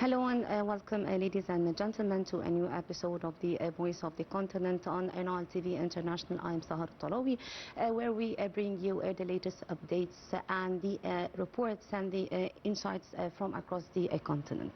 Hello and welcome, ladies and gentlemen, to a new episode of the Voice of the Continent on Nile TV International. I'm Saad, where we bring you the latest updates and the reports and the insights from across the continent.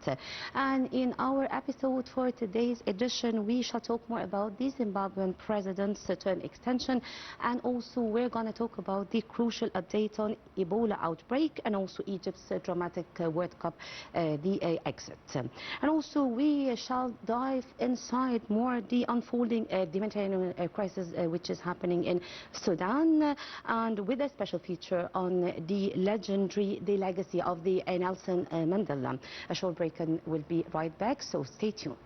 And in our episode for today's edition, we shall talk more about the Zimbabwean president's term extension, and also we're going to talk about the crucial update on Ebola outbreak and also Egypt's dramatic World Cup, the exit. And also we shall dive inside more the unfolding humanitarian crisis which is happening in Sudan, and with a special feature on the legacy of the Nelson Mandela. A short break and we'll be right back, so stay tuned.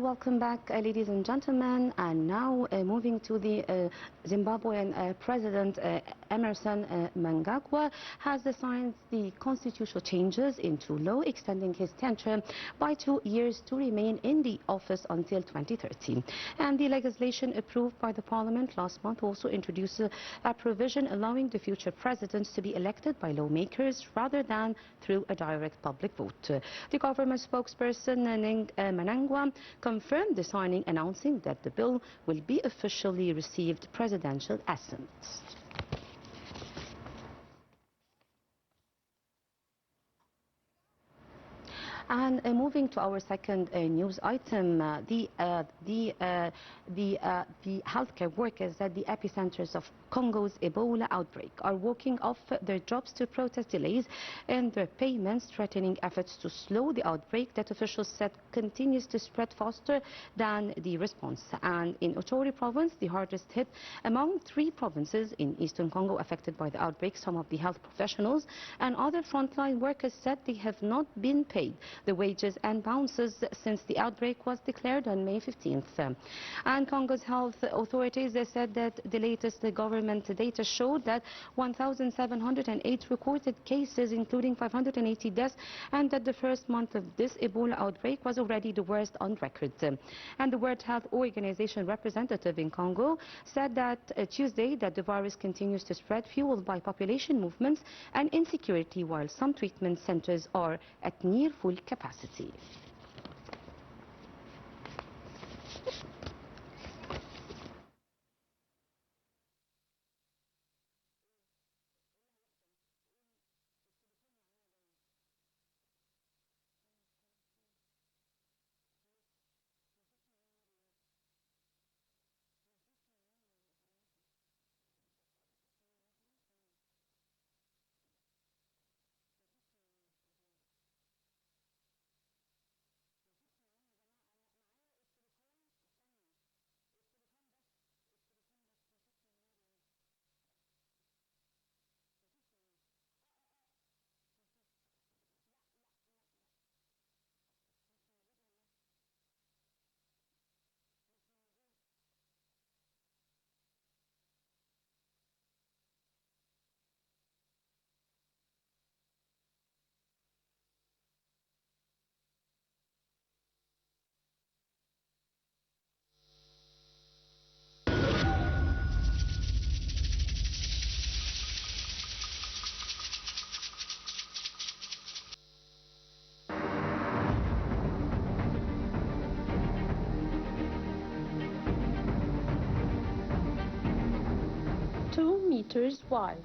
Welcome back, ladies and gentlemen, and now moving to the Zimbabwean President Emmerson Mnangagwa has signed the constitutional changes into law, extending his tenure by 2 years to remain in the office until 2030. And the legislation approved by the Parliament last month also introduces a provision allowing the future presidents to be elected by lawmakers rather than through a direct public vote. The government spokesperson Mnangagwa confirmed the signing, announcing that the bill will be officially received presidential assent. And moving to our second news item, the healthcare workers at the epicenters of Congo's Ebola outbreak are walking off their jobs to protest delays in their payments, threatening efforts to slow the outbreak that officials said continues to spread faster than the response. And in Ituri province, the hardest hit among 3 provinces in eastern Congo affected by the outbreak, some of the health professionals and other frontline workers said they have not been paid the wages and bonuses since the outbreak was declared on May 15th. And Congo's health authorities said that the latest government data showed that 1,708 recorded cases, including 580 deaths, and that the first month of this Ebola outbreak was already the worst on record. And the World Health Organization representative in Congo said that Tuesday that the virus continues to spread, fueled by population movements and insecurity, while some treatment centers are at near full capacity. Meters wide,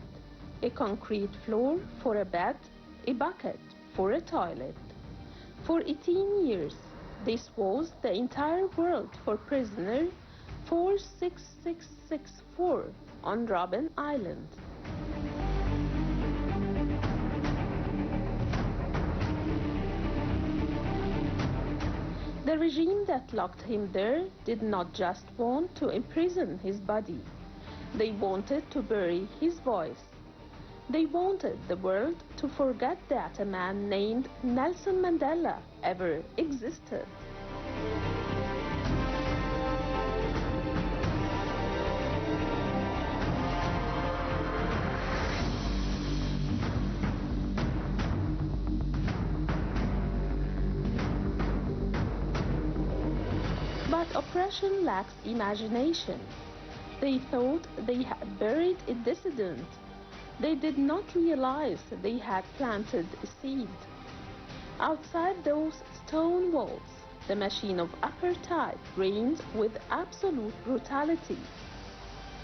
a concrete floor for a bed, a bucket for a toilet. For 18 years, this was the entire world for prisoner 46664 on Robben Island. The regime that locked him there did not just want to imprison his body. They wanted to bury his voice. They wanted the world to forget that a man named Nelson Mandela ever existed. Repression lacks imagination. They thought they had buried a dissident. They did not realize they had planted a seed. Outside those stone walls, the machine of apartheid reigned with absolute brutality.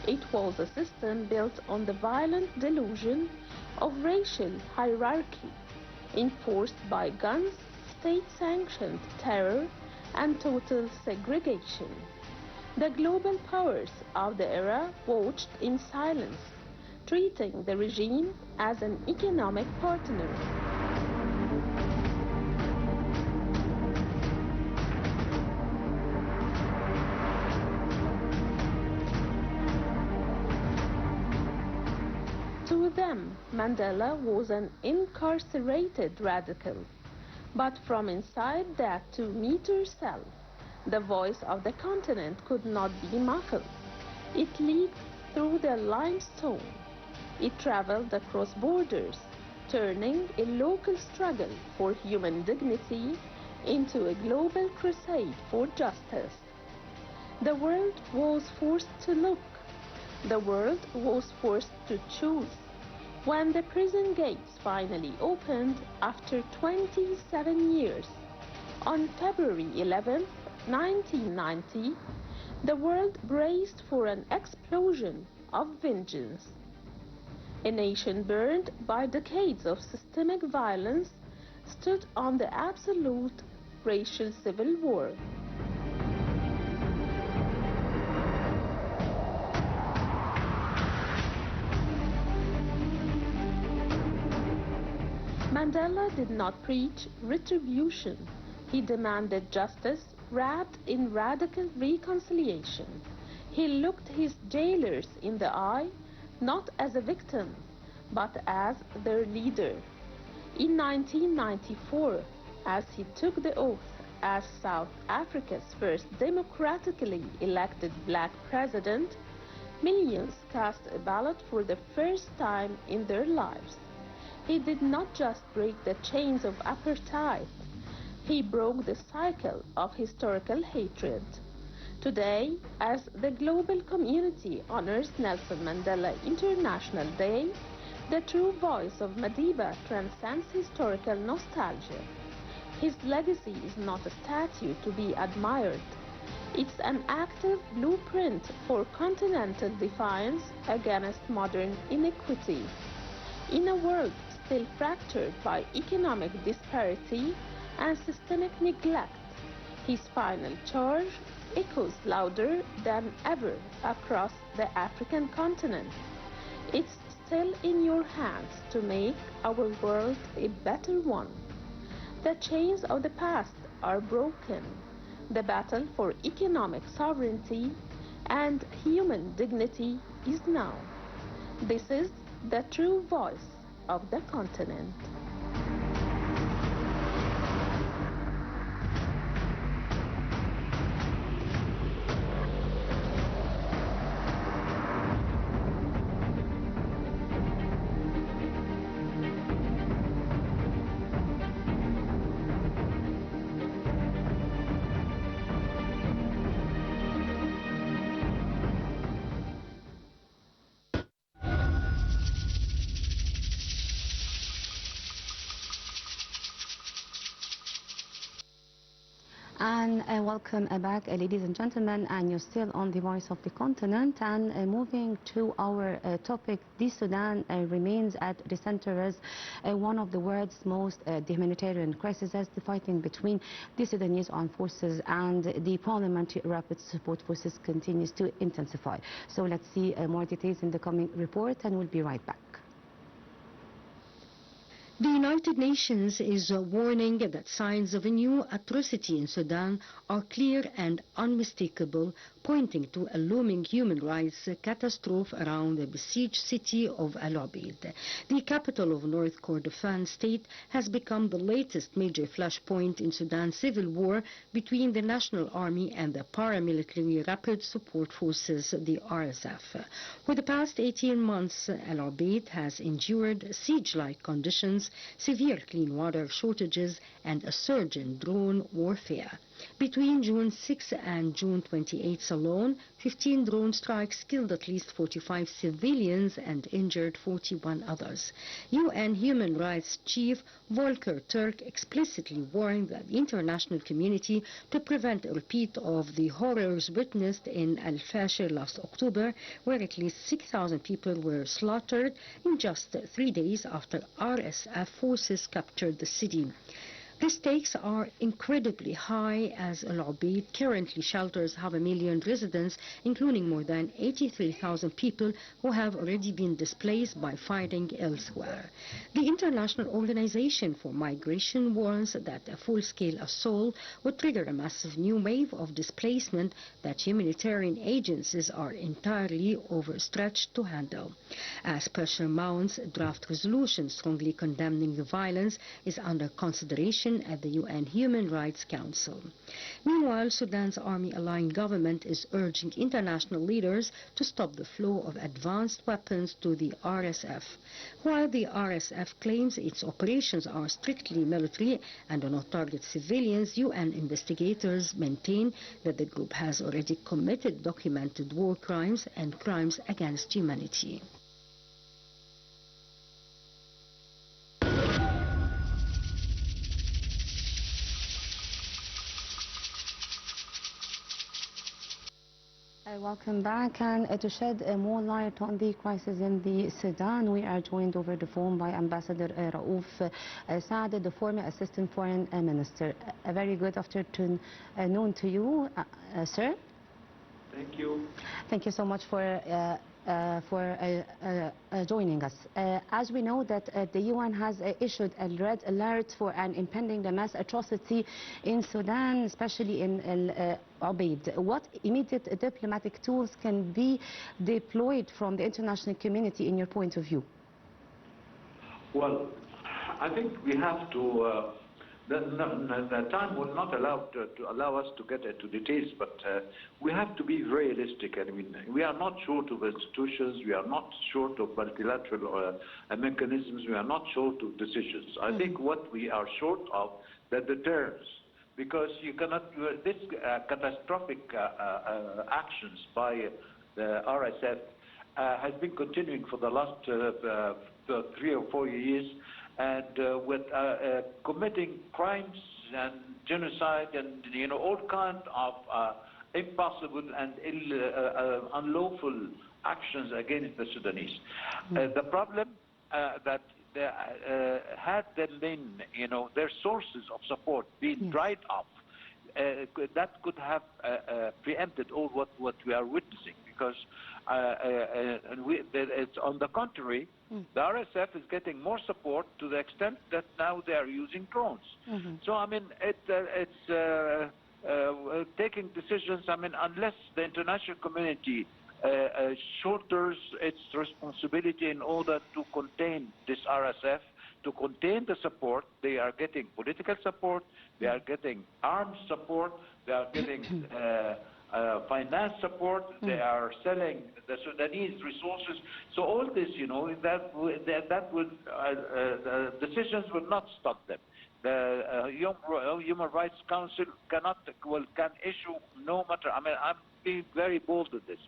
It was a system built on the violent delusion of racial hierarchy, enforced by guns, state-sanctioned terror, and total segregation. The global powers of the era watched in silence, treating the regime as an economic partner. To them, Mandela was an incarcerated radical. But from inside that 2-meter cell, the voice of the continent could not be muffled. It leaked through the limestone. It traveled across borders, turning a local struggle for human dignity into a global crusade for justice. The world was forced to look. The world was forced to choose. When the prison gates finally opened after 27 years, on February 11, 1990, the world braced for an explosion of vengeance. A nation burned by decades of systemic violence stood on the absolute racial civil war. Mandela did not preach retribution. He demanded justice wrapped in radical reconciliation. He looked his jailers in the eye, not as a victim, but as their leader. In 1994, as he took the oath as South Africa's first democratically elected black president, millions cast a ballot for the first time in their lives. He did not just break the chains of apartheid, he broke the cycle of historical hatred. Today, as the global community honors Nelson Mandela International Day, the true voice of Madiba transcends historical nostalgia. His legacy is not a statue to be admired. It's an active blueprint for continental defiance against modern inequity. In a world still fractured by economic disparity and systemic neglect, his final charge echoes louder than ever across the African continent. It's still in your hands to make our world a better one. The chains of the past are broken. The battle for economic sovereignty and human dignity is now. This is the true voice of the continent. And welcome back, ladies and gentlemen, and you're still on the Voice of the Continent. And moving to our topic, the Sudan remains at the center as one of the world's most the humanitarian crises, as the fighting between the Sudanese armed forces and the Parliamentary Rapid Support Forces continues to intensify. So let's see more details in the coming report, and we'll be right back. The United Nations is warning that signs of a new atrocity in Sudan are clear and unmistakable, pointing to a looming human rights catastrophe around the besieged city of Al Obeid. The capital of North Kordofan state has become the latest major flashpoint in Sudan's civil war between the National Army and the paramilitary Rapid Support Forces, the RSF. For the past 18 months, Al Obeid has endured siege-like conditions, severe clean water shortages, and a surge in drone warfare. Between June 6 and June 28 alone, 15 drone strikes killed at least 45 civilians and injured 41 others. UN Human Rights Chief Volker Turk explicitly warned the international community to prevent a repeat of the horrors witnessed in Al-Fashir last October, where at least 6,000 people were slaughtered in just 3 days after RSF forces captured the city. The stakes are incredibly high as Al Ubaid currently shelters 500,000 residents, including more than 83,000 people who have already been displaced by fighting elsewhere. The International Organization for Migration warns that a full-scale assault would trigger a massive new wave of displacement that humanitarian agencies are entirely overstretched to handle. As pressure mounts, a draft resolution strongly condemning the violence is under consideration at the UN Human Rights Council. Meanwhile, Sudan's army-aligned government is urging international leaders to stop the flow of advanced weapons to the RSF. While the RSF claims its operations are strictly military and do not target civilians, UN investigators maintain that the group has already committed documented war crimes and crimes against humanity. Welcome back, and to shed more light on the crisis in the Sudan, we are joined over the phone by Ambassador Raouf Saad, the former Assistant Foreign Minister. A very good afternoon to you, sir. Thank you. Thank you so much for joining us. As we know that the UN has issued a red alert for an impending mass atrocity in Sudan, especially in Al Ubaid. What immediate diplomatic tools can be deployed from the international community in your point of view? Well, I think we have to, the time will not allow us to get into details, but we have to be realistic. I mean, we are not short of institutions, we are not short of multilateral mechanisms, we are not short of decisions. I think what we are short of, the deterrence, because you cannot, this catastrophic actions by the RSF has been continuing for the last 3 or 4 years, and with committing crimes and genocide and all kinds of impossible and unlawful actions against the Sudanese. The problem that had there been, their sources of support being dried up, that could have preempted all what we are witnessing, because it's on the contrary, the RSF is getting more support to the extent that now they are using drones. So I mean, it's taking decisions. I mean, unless the international community shoulders its responsibility in order to contain this RSF, to contain the support. They are getting political support, they are getting arms support, they are getting finance support, they are selling the Sudanese resources. So all this, that would, decisions will not stop them. The Human Rights Council can issue no matter. I mean, I'm being very bold with this.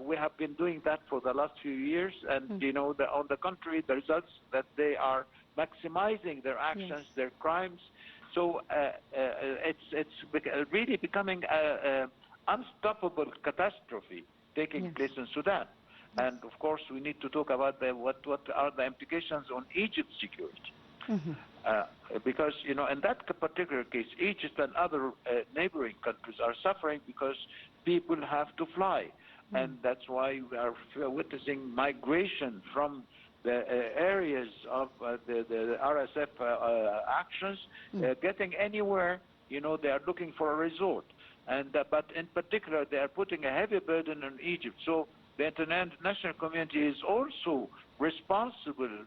We have been doing that for the last few years, and on the contrary, the results that they are maximizing their actions, their crimes. So it's really becoming an unstoppable catastrophe taking place in Sudan. And of course, we need to talk about what are the implications on Egypt's security. Because, in that particular case, Egypt and other neighboring countries are suffering because people have to fly. And that's why we are witnessing migration from the areas of the RSF actions, getting anywhere, they are looking for a resort. And but in particular, they are putting a heavy burden on Egypt. So the international community is also responsible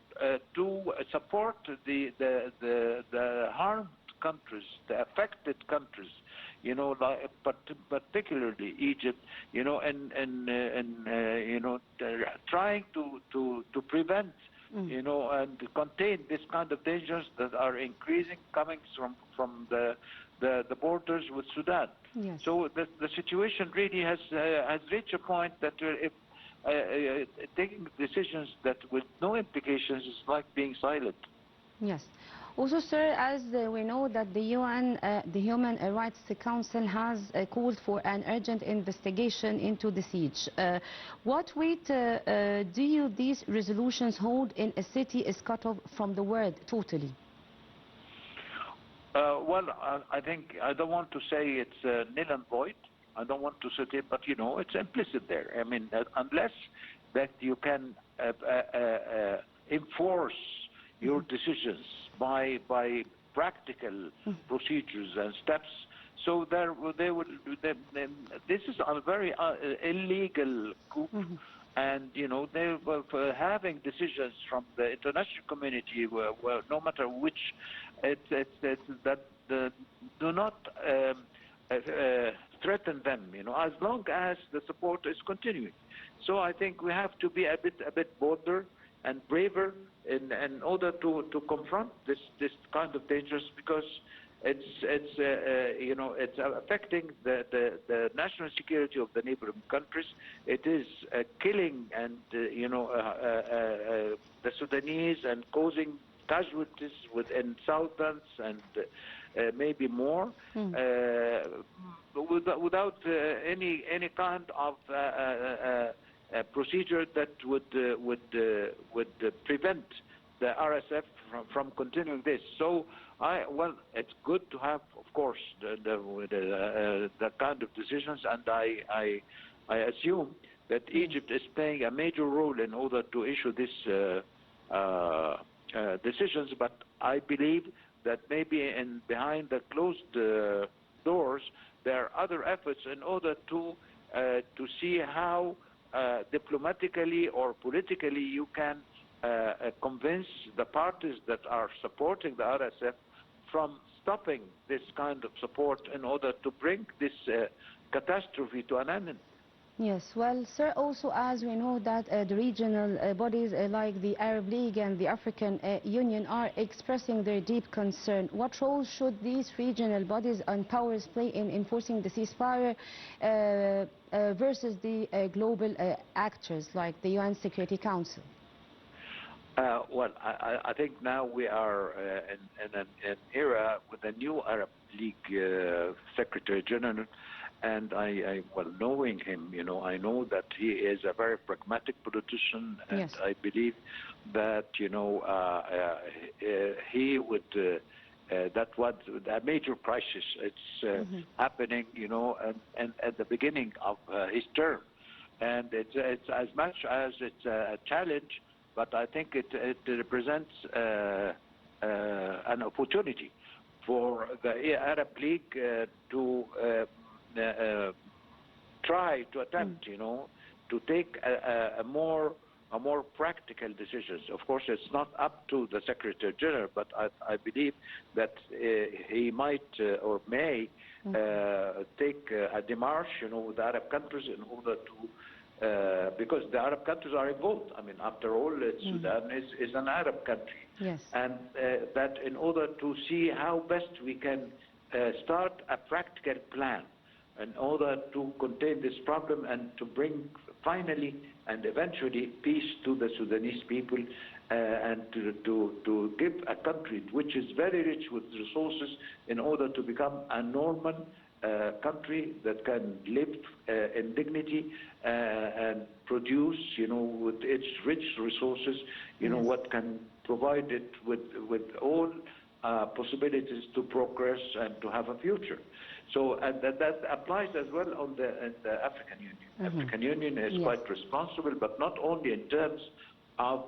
to support the harmed countries, the affected countries, particularly Egypt, trying to prevent, and contain this kind of dangers that are increasing, coming from the the borders with Sudan. Yes. So the situation really has reached a point that if taking decisions that with no implications is like being silent. Yes. Also, sir, as we know that the UN, the Human Rights Council has called for an urgent investigation into the siege. What weight do these resolutions hold in a city is cut off from the world totally? Well, I think I don't want to say it's nil and void. I don't want to say it, but you know, it's implicit there. I mean, unless that you can enforce your decisions by practical procedures and steps, so this is a very illegal coup. And you know, they were having decisions from the international community, where no matter which, that do not threaten them. You know, as long as the support is continuing. So I think we have to be a bit bolder and braver in order to confront this kind of dangers, because it's you know, it's affecting the national security of the neighboring countries. It is killing and you know, the Sudanese, and causing casualties within thousands and maybe more, without any kind of procedure that would prevent the RSF from continuing this. So well, it's good to have, of course, the kind of decisions, and I assume that Egypt is playing a major role in order to issue these decisions. But I believe that maybe behind the closed doors there are other efforts in order to see how diplomatically or politically you can convince the parties that are supporting the RSF from stopping this kind of support in order to bring this catastrophe to an end. Yes, well, sir, also as we know that the regional bodies like the Arab League and the African Union are expressing their deep concern. What role should these regional bodies and powers play in enforcing the ceasefire versus the global actors like the UN Security Council? Well, I think now we are in an era with a new Arab League Secretary General. And well, knowing him, you know, I know that he is a very pragmatic politician, and yes, I believe that, you know, he would, that was a major crisis. It's happening, you know, and at the beginning of his term. And it's as much as it's a challenge, but I think it represents an opportunity for the Arab League to try to attempt, you know, to take a more practical decisions. Of course, it's not up to the Secretary General, but I believe that he might or may take a démarche, you know, with the Arab countries in order to, because the Arab countries are involved. I mean, after all, Sudan is an Arab country. Yes. And that in order to see how best we can start a practical plan in order to contain this problem and to bring finally and eventually peace to the Sudanese people, and to give a country which is very rich with resources in order to become a normal country that can live in dignity and produce, you know, with its rich resources, you know, what can provide it with all possibilities to progress and to have a future. So and that applies as well on the African Union. African Union is quite responsible, but not only in terms of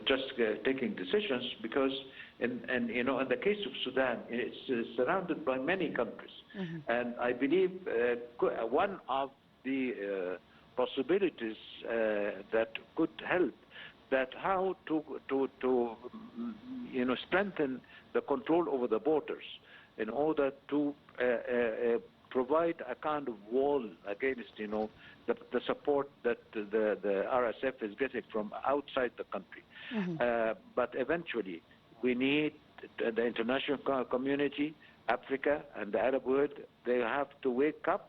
just taking decisions, because you know, in the case of Sudan, it's surrounded by many countries, and I believe one of the possibilities that could help, that how to you know, strengthen the control over the borders in order to provide a kind of wall against, you know, the support that the RSF is getting from outside the country. But eventually we need the international community, Africa and the Arab world, they have to wake up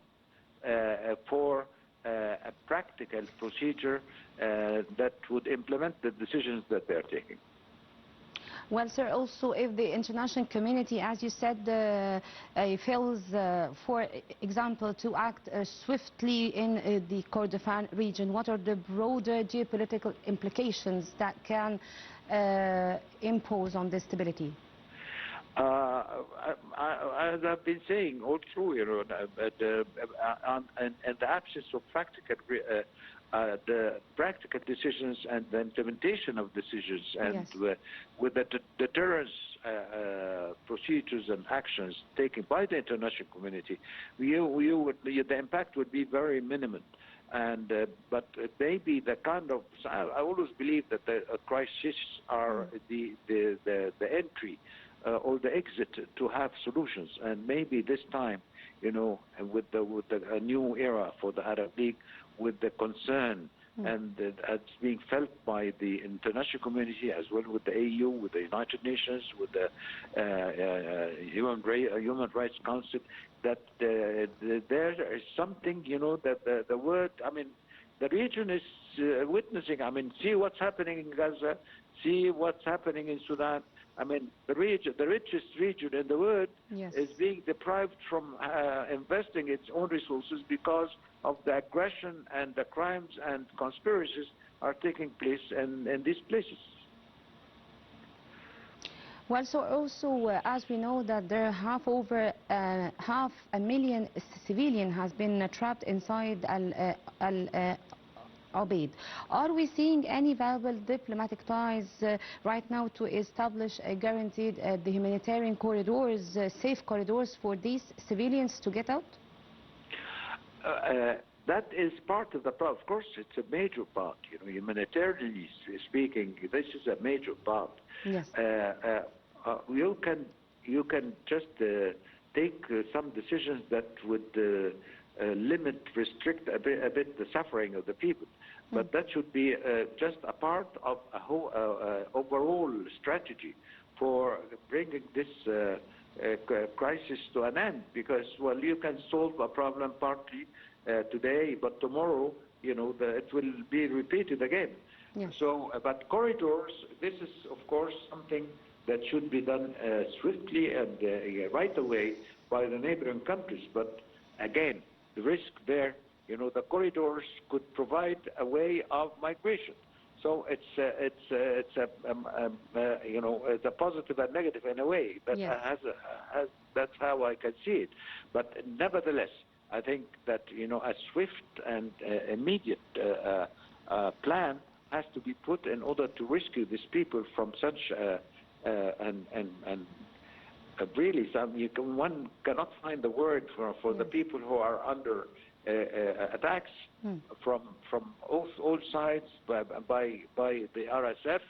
for a practical procedure that would implement the decisions that they are taking. Well, sir, also if the international community, as you said, fails, for example, to act swiftly in the Kordofan region, what are the broader geopolitical implications that can impose on the stability? As I've been saying all through, you know, in the absence of the practical decisions and the implementation of decisions, and yes, with the deterrence procedures and actions taken by the international community, the impact would be very minimal. And but maybe the kind of, I always believe that the crises are the entry or the exit to have solutions, and maybe this time, you know, with a new era for the Arab League, with the concern and it's being felt by the international community as well, with the AU, with the United Nations, with the Human Rights Council, that there is something, you know, that the word, I mean, the region is witnessing. I mean, see what's happening in Gaza, see what's happening in Sudan. I mean, the richest region in the world, yes, is being deprived from investing its own resources because of the aggression and the crimes and conspiracies are taking place in these places. Well, so also, as we know that there are over 500,000 civilians has been trapped inside Ubaid. Are we seeing any viable diplomatic ties right now to establish a guaranteed the humanitarian corridors, safe corridors for these civilians to get out? That is part of the problem. Of course, it's a major part. You know, humanitarianly speaking, this is a major part. Yes. You can just take some decisions that would limit, restrict a bit the suffering of the people. But that should be just a part of a whole overall strategy for bringing this crisis to an end. Because, well, you can solve a problem partly today, but tomorrow, you know, it will be repeated again. Yes. So, but corridors, this is, of course, something that should be done swiftly and right away by the neighboring countries. But again, the risk there, you know, the corridors could provide a way of migration. So it's you know, it's a positive and negative in a way. But yes, that's how I can see it. But nevertheless, I think that, you know, a swift and immediate plan has to be put in order to rescue these people from such really one cannot find the word for the people who are under attacks from all sides by the RSF,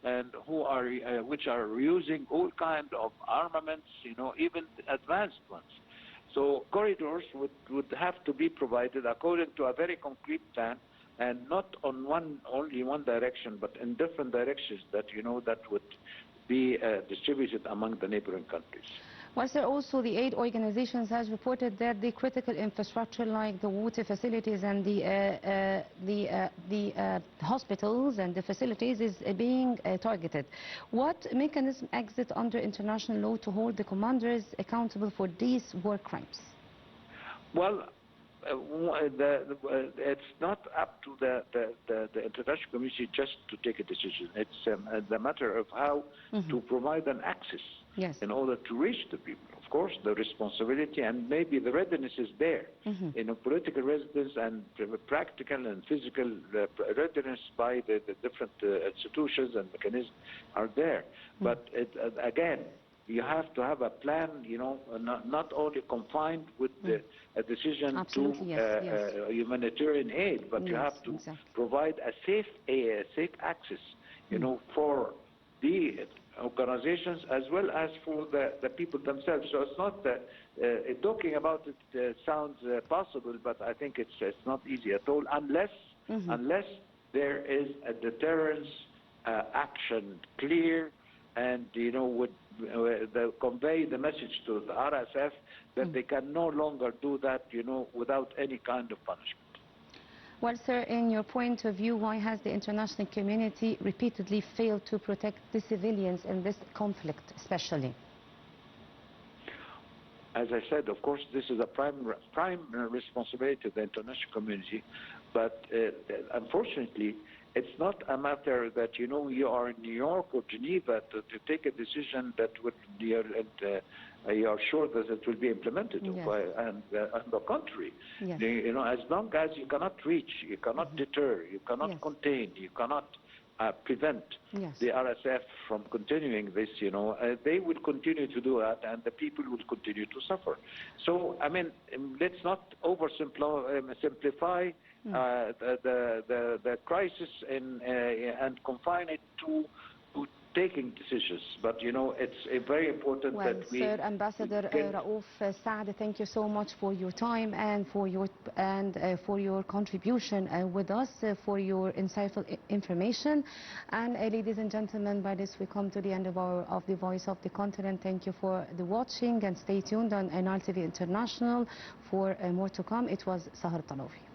and who are which are using all kind of armaments, you know, even advanced ones. So corridors would have to be provided according to a very concrete plan, and not on only one direction, but in different directions that, you know, that would be distributed among the neighboring countries. Well, sir, also the aid organizations has reported that the critical infrastructure like the water facilities and the hospitals and the facilities is being targeted. What mechanism exists under international law to hold the commanders accountable for these war crimes? Well, it's not up to the international community just to take a decision. It's the matter of how to provide an access, yes, in order to reach the people. Of course, the responsibility and maybe the readiness is there. You know, political readiness and practical and physical readiness by the different institutions and mechanisms are there. But again, you have to have a plan, you know, not only confined with a decision absolutely, to humanitarian aid, but you have to provide a safe access, you know, for the organizations as well as for the people themselves. So it's not talking about it sounds possible, but I think it's not easy at all unless there is a deterrence action clear, and, you know, would convey the message to the RSF that they can no longer do that, without any kind of punishment. Well, sir, in your point of view, why has the international community repeatedly failed to protect the civilians in this conflict, especially? As I said, of course, this is a prime responsibility of the international community, but unfortunately, it's not a matter that, you are in New York or Geneva to take a decision that would, you are sure that it will be implemented. Yes. And on the contrary, Yes. as long as you cannot reach, you cannot deter, you cannot Yes. contain, you cannot prevent Yes. the RSF from continuing this, they will continue to do that, and the people will continue to suffer. So, I mean, let's not oversimplify the crisis and confine it to taking decisions. But, it's very important that we... Sir, Ambassador Raouf Saad, thank you so much for your time and for your contribution with us, for your insightful information. And ladies and gentlemen, by this we come to the end of the Voice of the Continent. Thank you for the watching, and stay tuned on Nile TV International for more to come. It was Sahar Talofi.